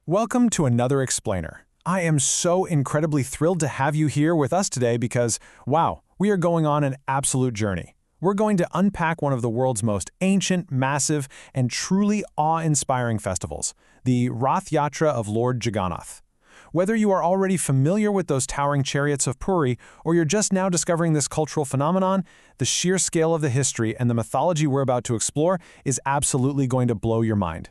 Welcome to another explainer. I am so incredibly thrilled to have you here with us today because, wow, we are going on an absolute journey. We're going to unpack one of the world's most ancient, massive, and truly awe-inspiring festivals, the Ratha Yatra of Lord Jagannath. Whether you are already familiar with those towering chariots of Puri, or you're just now discovering this cultural phenomenon, the sheer scale of the history and the mythology we're about to explore is absolutely going to blow your mind.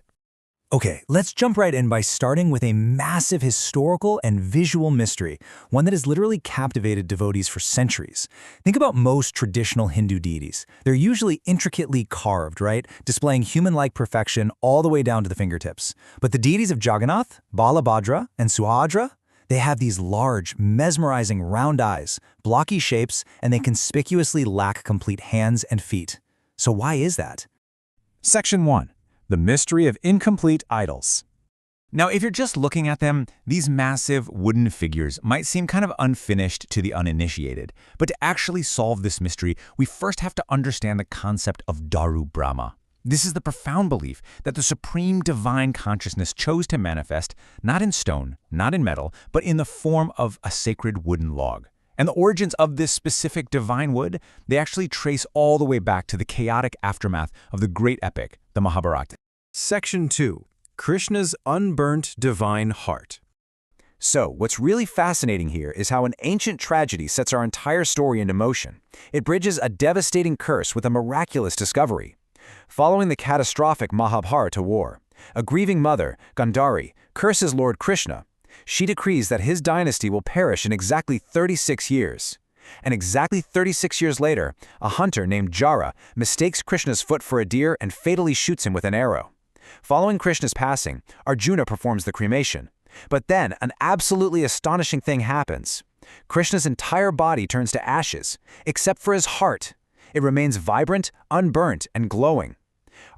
Okay, let's jump right in by starting with a massive historical and visual mystery, one that has literally captivated devotees for centuries. Think about most traditional Hindu deities. They're usually intricately carved, right? Displaying human-like perfection all the way down to the fingertips. But the deities of Jagannath, Balabhadra, and Subhadra, they have these large, mesmerizing round eyes, blocky shapes, and they conspicuously lack complete hands and feet. So why is that? Section 1. The mystery of incomplete idols. Now, if you're just looking at them, these massive wooden figures might seem kind of unfinished to the uninitiated. But to actually solve this mystery, we first have to understand the concept of Daru Brahma. This is the profound belief that the supreme divine consciousness chose to manifest not in stone, not in metal, but in the form of a sacred wooden log. And the origins of this specific divine wood, they actually trace all the way back to the chaotic aftermath of the great epic, the Mahabharata. Section 2. Krishna's Unburnt Divine Heart. So, what's really fascinating here is how an ancient tragedy sets our entire story into motion. It bridges a devastating curse with a miraculous discovery. Following the catastrophic Mahabharata war, a grieving mother, Gandhari, curses Lord Krishna. She decrees that his dynasty will perish in exactly 36 years. And exactly 36 years later, a hunter named Jara mistakes Krishna's foot for a deer and fatally shoots him with an arrow. Following Krishna's passing, Arjuna performs the cremation. But then, an absolutely astonishing thing happens. Krishna's entire body turns to ashes, except for his heart. It remains vibrant, unburnt, and glowing.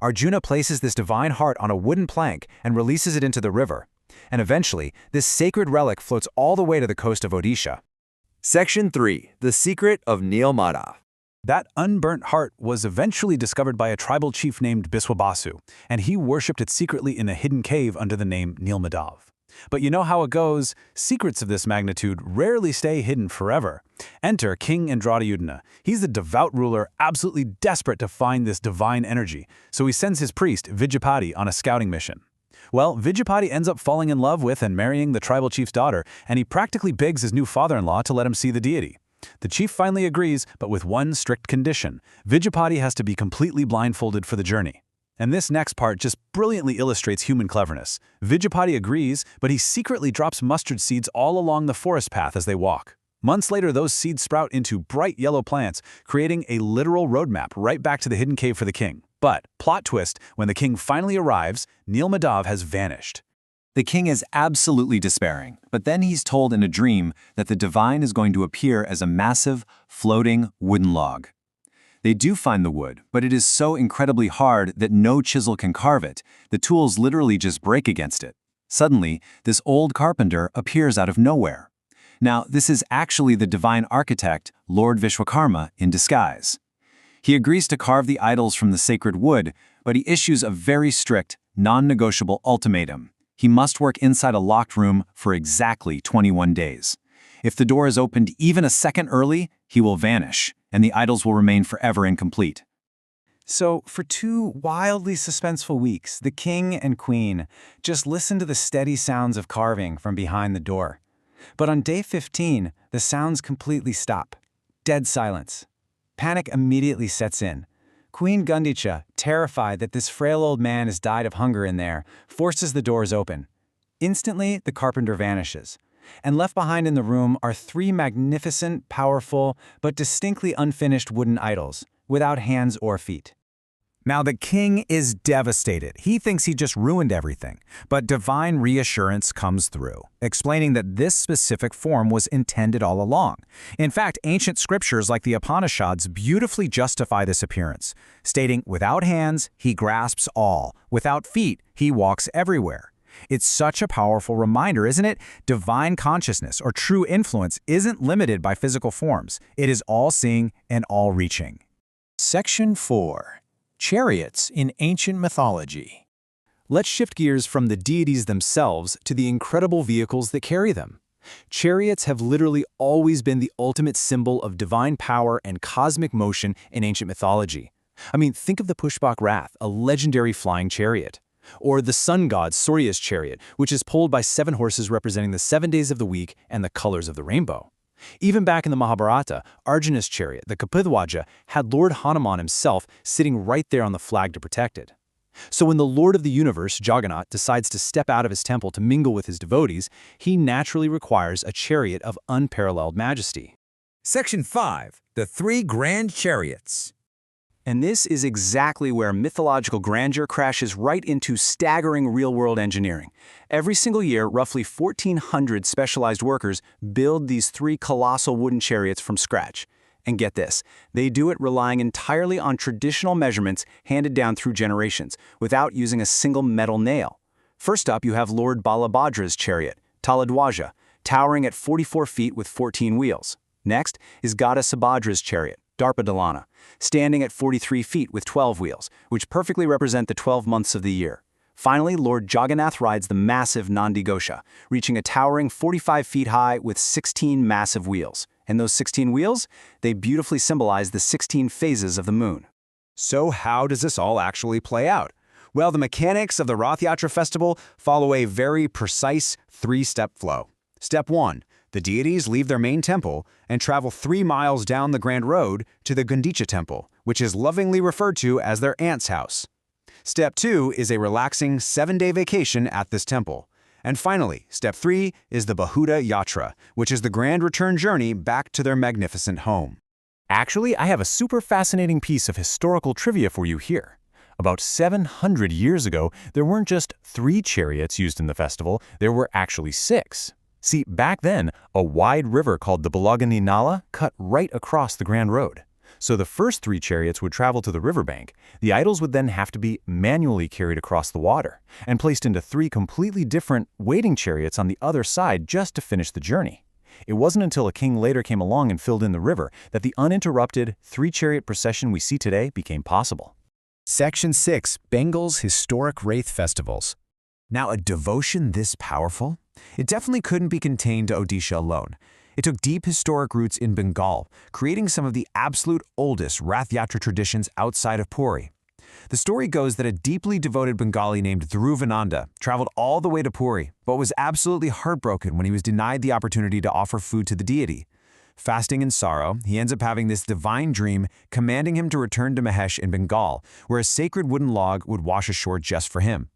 Arjuna places this divine heart on a wooden plank and releases it into the river. And eventually, this sacred relic floats all the way to the coast of Odisha. Section 3. The Secret of Nilmada. That unburnt heart was eventually discovered by a tribal chief named Vishwakarma, and he worshipped it secretly in a hidden cave under the name Nilmadav. But you know how it goes, secrets of this magnitude rarely stay hidden forever. Enter King Indradyumna. He's a devout ruler absolutely desperate to find this divine energy, so he sends his priest, Vijayapati, on a scouting mission. Well, Vijayapati ends up falling in love with and marrying the tribal chief's daughter, and he practically begs his new father-in-law to let him see the deity. The chief finally agrees, but with one strict condition. Vijayapati has to be completely blindfolded for the journey. And this next part just brilliantly illustrates human cleverness. Vijayapati agrees, but he secretly drops mustard seeds all along the forest path as they walk. Months later, those seeds sprout into bright yellow plants, creating a literal roadmap right back to the hidden cave for the king. But, plot twist, when the king finally arrives, Nilmadav has vanished. The king is absolutely despairing, but then he's told in a dream that the divine is going to appear as a massive, floating wooden log. They do find the wood, but it is so incredibly hard that no chisel can carve it. The tools literally just break against it. Suddenly, this old carpenter appears out of nowhere. Now, this is actually the divine architect, Lord Vishwakarma, in disguise. He agrees to carve the idols from the sacred wood, but he issues a very strict, non-negotiable ultimatum. He must work inside a locked room for exactly 21 days. If the door is opened even a second early, he will vanish, and the idols will remain forever incomplete. So, for 2 wildly suspenseful weeks, the king and queen just listen to the steady sounds of carving from behind the door. But on day 15, the sounds completely stop. Dead silence. Panic immediately sets in. Queen Gundicha, terrified that this frail old man has died of hunger in there, forces the doors open. Instantly, the carpenter vanishes. And left behind in the room are 3 magnificent, powerful, but distinctly unfinished wooden idols, without hands or feet. Now, the king is devastated. He thinks he just ruined everything. But divine reassurance comes through, explaining that this specific form was intended all along. In fact, ancient scriptures like the Upanishads beautifully justify this appearance, stating, without hands, he grasps all. Without feet, he walks everywhere. It's such a powerful reminder, isn't it? Divine consciousness, or true influence, isn't limited by physical forms. It is all-seeing and all-reaching. Section 4. Chariots in Ancient Mythology. Let's shift gears from the deities themselves to the incredible vehicles that carry them. Chariots have literally always been the ultimate symbol of divine power and cosmic motion in ancient mythology. I mean, think of the Pushpak Rath, a legendary flying chariot. Or the sun god Surya's chariot, which is pulled by 7 horses representing the 7 days of the week and the colors of the rainbow. Even back in the Mahabharata, Arjuna's chariot, the Taladhwaja, had Lord Hanuman himself sitting right there on the flag to protect it. So when the Lord of the universe, Jagannath, decides to step out of his temple to mingle with his devotees, he naturally requires a chariot of unparalleled majesty. Section 5. The 3 Grand Chariots. And this is exactly where mythological grandeur crashes right into staggering real-world engineering. Every single year, roughly 1,400 specialized workers build these 3 colossal wooden chariots from scratch. And get this, they do it relying entirely on traditional measurements handed down through generations, without using a single metal nail. First up, you have Lord Balabhadra's chariot, Taladhwaja, towering at 44 feet with 14 wheels. Next is goddess Subhadra's chariot, Darpadalan, standing at 43 feet with 12 wheels, which perfectly represent the 12 months of the year. Finally, Lord Jagannath rides the massive Nandighosa, reaching a towering 45 feet high with 16 massive wheels. And those 16 wheels, they beautifully symbolize the 16 phases of the moon. So how does this all actually play out? Well, the mechanics of the Ratha Yatra festival follow a very precise 3-step flow. Step 1. The deities leave their main temple and travel 3 miles down the Grand Road to the Gundicha Temple, which is lovingly referred to as their aunt's house. Step 2 is a relaxing 7-day vacation at this temple. And finally, Step 3 is the Balabhadra Yatra, which is the grand return journey back to their magnificent home. Actually, I have a super fascinating piece of historical trivia for you here. About 700 years ago, there weren't just 3 chariots used in the festival, there were actually 6. See, back then, a wide river called the Balagani Nala cut right across the Grand Road. So the first 3 chariots would travel to the riverbank. The idols would then have to be manually carried across the water and placed into 3 completely different waiting chariots on the other side just to finish the journey. It wasn't until a king later came along and filled in the river that the uninterrupted 3-chariot procession we see today became possible. Section 6. Bengal's Historic Wraith Festivals. Now, a devotion this powerful? It definitely couldn't be contained to Odisha alone. It took deep historic roots in Bengal, creating some of the absolute oldest Rath Yatra traditions outside of Puri. The story goes that a deeply devoted Bengali named Dhruvananda traveled all the way to Puri, but was absolutely heartbroken when he was denied the opportunity to offer food to the deity. Fasting in sorrow, he ends up having this divine dream commanding him to return to Mahesh in Bengal, where a sacred wooden log would wash ashore just for him.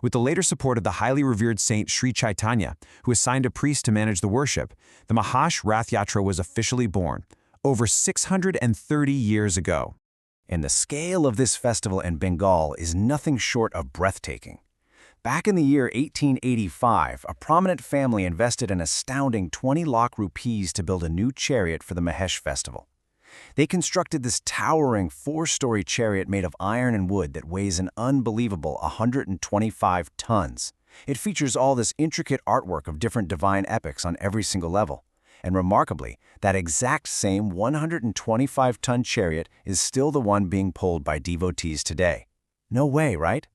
With the later support of the highly revered saint Sri Chaitanya, who assigned a priest to manage the worship, the Mahash Rath Yatra was officially born, over 630 years ago. And the scale of this festival in Bengal is nothing short of breathtaking. Back in the year 1885, a prominent family invested an astounding 20 lakh rupees to build a new chariot for the Mahesh festival. They constructed this towering 4-story chariot made of iron and wood that weighs an unbelievable 125 tons. It features all this intricate artwork of different divine epics on every single level. And remarkably, that exact same 125-ton chariot is still the one being pulled by devotees today. No way, right?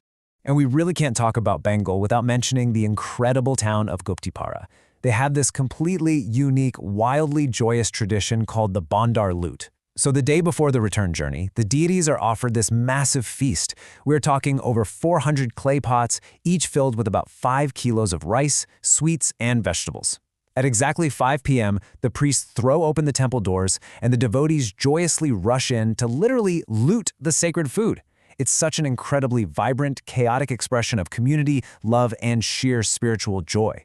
And we really can't talk about Bengal without mentioning the incredible town of Guptipara. They have this completely unique, wildly joyous tradition called the Bandar Loot. So the day before the return journey, the deities are offered this massive feast. We're talking over 400 clay pots, each filled with about 5 kilos of rice, sweets, and vegetables. At exactly 5 p.m., the priests throw open the temple doors, and the devotees joyously rush in to literally loot the sacred food. It's such an incredibly vibrant, chaotic expression of community, love, and sheer spiritual joy.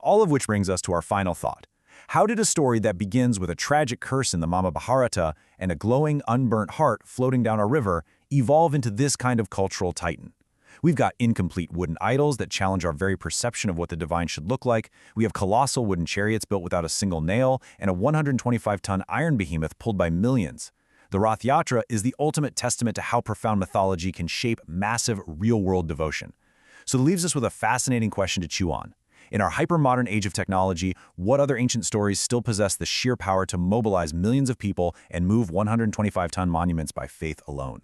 All of which brings us to our final thought. How did a story that begins with a tragic curse in the Mahabharata and a glowing, unburnt heart floating down a river evolve into this kind of cultural titan? We've got incomplete wooden idols that challenge our very perception of what the divine should look like. We have colossal wooden chariots built without a single nail and a 125-ton iron behemoth pulled by millions. The Rath Yatra is the ultimate testament to how profound mythology can shape massive, real-world devotion. So it leaves us with a fascinating question to chew on. In our hyper-modern age of technology, what other ancient stories still possess the sheer power to mobilize millions of people and move 125-ton monuments by faith alone?